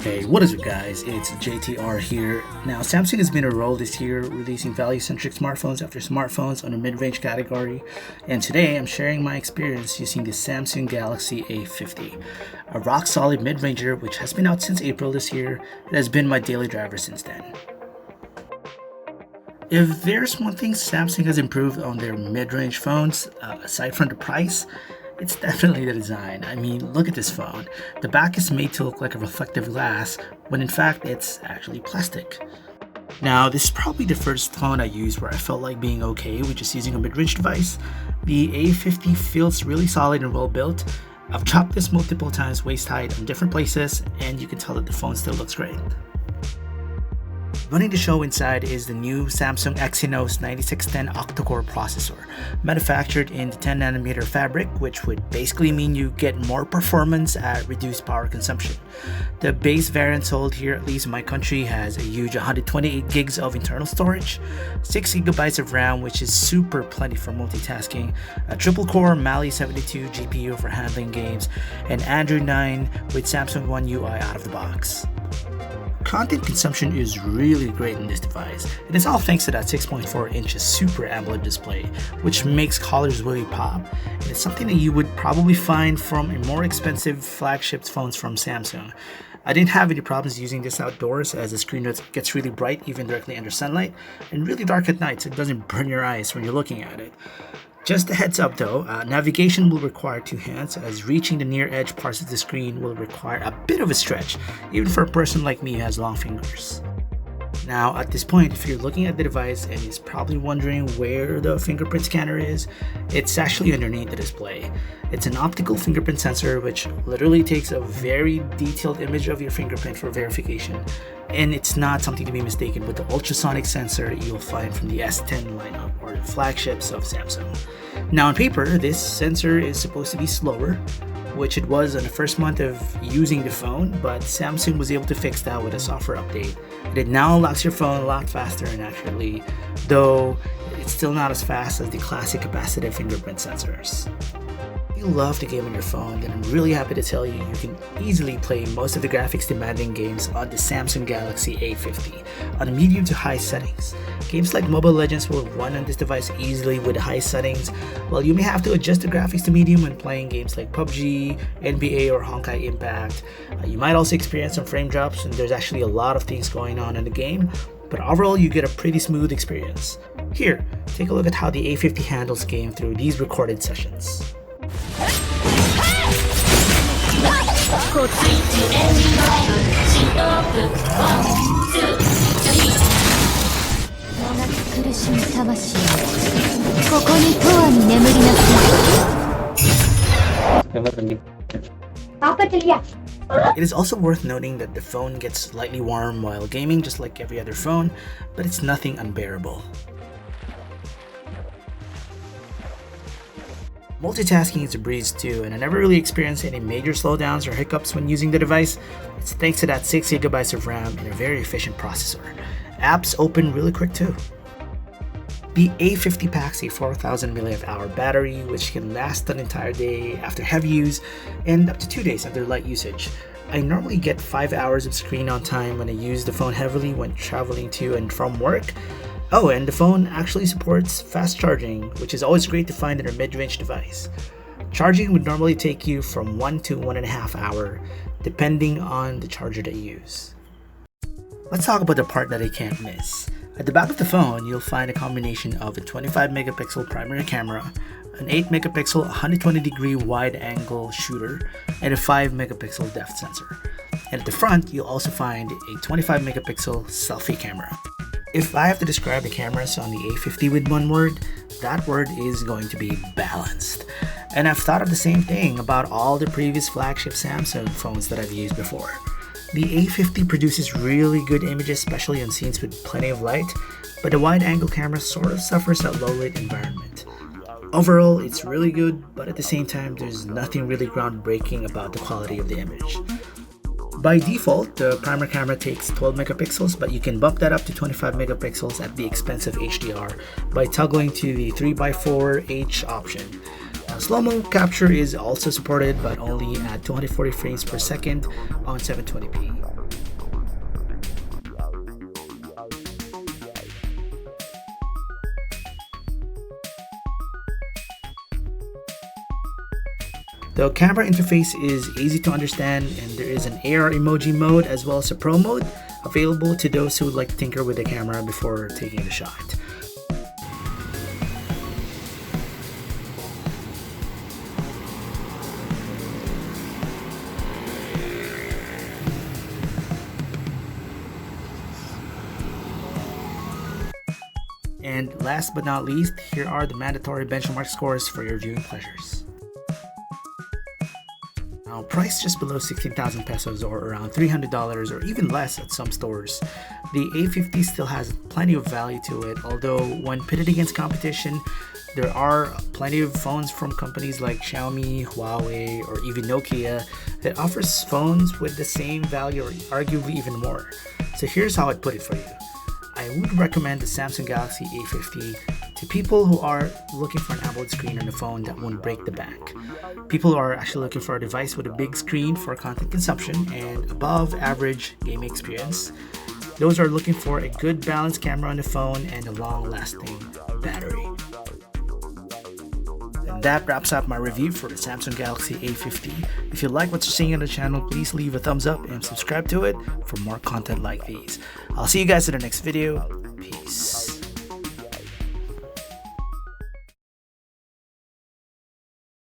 Hey, what is it guys? It's JTR here. Now, Samsung has been a roll this year, releasing value-centric smartphones after smartphones on the mid-range category, and today I'm sharing my experience using the Samsung Galaxy A50, a rock-solid mid-ranger which has been out since April this year and has been my daily driver since then. If there's one thing Samsung has improved on their mid-range phones, aside from the price, it's definitely the design. I mean, look at this phone. The back is made to look like a reflective glass, when in fact it's actually plastic. Now, this is probably the first phone I used where I felt like being okay with just using a mid-range device. The A50 feels really solid and well built. I've chopped this multiple times waist height in different places, and you can tell that the phone still looks great. Running the show inside is the new Samsung Exynos 9610 Octa-core processor, manufactured in the 10nm fabric, which would basically mean you get more performance at reduced power consumption. The base variant sold here, at least in my country, has a huge 128 gigs of internal storage, 6 GB of RAM, which is super plenty for multitasking, a triple-core Mali-72 GPU for handling games, and Android 9 with Samsung One UI out of the box. Content consumption is really great in this device, and it's all thanks to that 6.4-inch Super AMOLED display, which makes colors really pop, and it's something that you would probably find from a more expensive flagship phones from Samsung. I didn't have any problems using this outdoors, as the screen gets really bright even directly under sunlight, and really dark at night so it doesn't burn your eyes when you're looking at it. Just a heads up though, navigation will require two hands, as reaching the near edge parts of the screen will require a bit of a stretch, even for a person like me who has long fingers. Now at this point, if you're looking at the device and is probably wondering where the fingerprint scanner is, it's actually underneath the display. It's an optical fingerprint sensor which literally takes a very detailed image of your fingerprint for verification, and it's not something to be mistaken with the ultrasonic sensor that you'll find from the S10 lineup or the flagships of Samsung. Now on paper, this sensor is supposed to be slower, which it was on the first month of using the phone, but Samsung was able to fix that with a software update. It now unlocks your phone a lot faster and accurately, though it's still not as fast as the classic capacitive fingerprint sensors. If you love to game on your phone, then I'm really happy to tell you can easily play most of the graphics demanding games on the Samsung Galaxy A50 on the medium to high settings. Games like Mobile Legends will run on this device easily with high settings, while you may have to adjust the graphics to medium when playing games like PUBG, NBA, or Honkai Impact. You might also experience some frame drops, and there's actually a lot of things going on in the game, but overall you get a pretty smooth experience. Here, take a look at how the A50 handles game through these recorded sessions. It is also worth noting that the phone gets slightly warm while gaming, just like every other phone, but it's nothing unbearable. Multitasking is a breeze too, and I never really experienced any major slowdowns or hiccups when using the device. It's thanks to that 6 GB of RAM and a very efficient processor. Apps open really quick too. The A50 packs a 4000 mAh battery, which can last an entire day after heavy use and up to 2 days after light usage. I normally get 5 hours of screen on time when I use the phone heavily when traveling to and from work. Oh, and the phone actually supports fast charging, which is always great to find in a mid-range device. Charging would normally take you from 1 to 1.5 hours, depending on the charger that you use. Let's talk about the part that I can't miss. At the back of the phone, you'll find a combination of a 25 megapixel primary camera, an 8 megapixel 120 degree wide angle shooter, and a 5 megapixel depth sensor. And at the front, you'll also find a 25 megapixel selfie camera. If I have to describe the cameras on the A50 with one word, that word is going to be balanced. And I've thought of the same thing about all the previous flagship Samsung phones that I've used before. The A50 produces really good images, especially on scenes with plenty of light, but the wide-angle camera sort of suffers at low-lit environment. Overall, it's really good, but at the same time, there's nothing really groundbreaking about the quality of the image. By default, the primary camera takes 12 megapixels, but you can bump that up to 25 megapixels at the expense of HDR by toggling to the 3x4H option. Slow-mo capture is also supported, but only at 240 frames per second on 720p. The camera interface is easy to understand, and there is an AR emoji mode as well as a Pro mode available to those who would like to tinker with the camera before taking the shot. And last but not least, here are the mandatory benchmark scores for your viewing pleasures. Now, priced just below 16,000 pesos or around $300 or even less at some stores, the A50 still has plenty of value to it, although when pitted against competition, there are plenty of phones from companies like Xiaomi, Huawei, or even Nokia that offers phones with the same value or arguably even more. So here's how I'd put it for you. I would recommend the Samsung Galaxy A50 to people who are looking for an AMOLED screen on a phone that won't break the bank. People who are actually looking for a device with a big screen for content consumption and above average gaming experience. Those are looking for a good balanced camera on the phone and a long-lasting battery. And that wraps up my review for the Samsung Galaxy A50. If you like what you're seeing on the channel, please leave a thumbs up and subscribe to it for more content like these. I'll see you guys in the next video. Peace.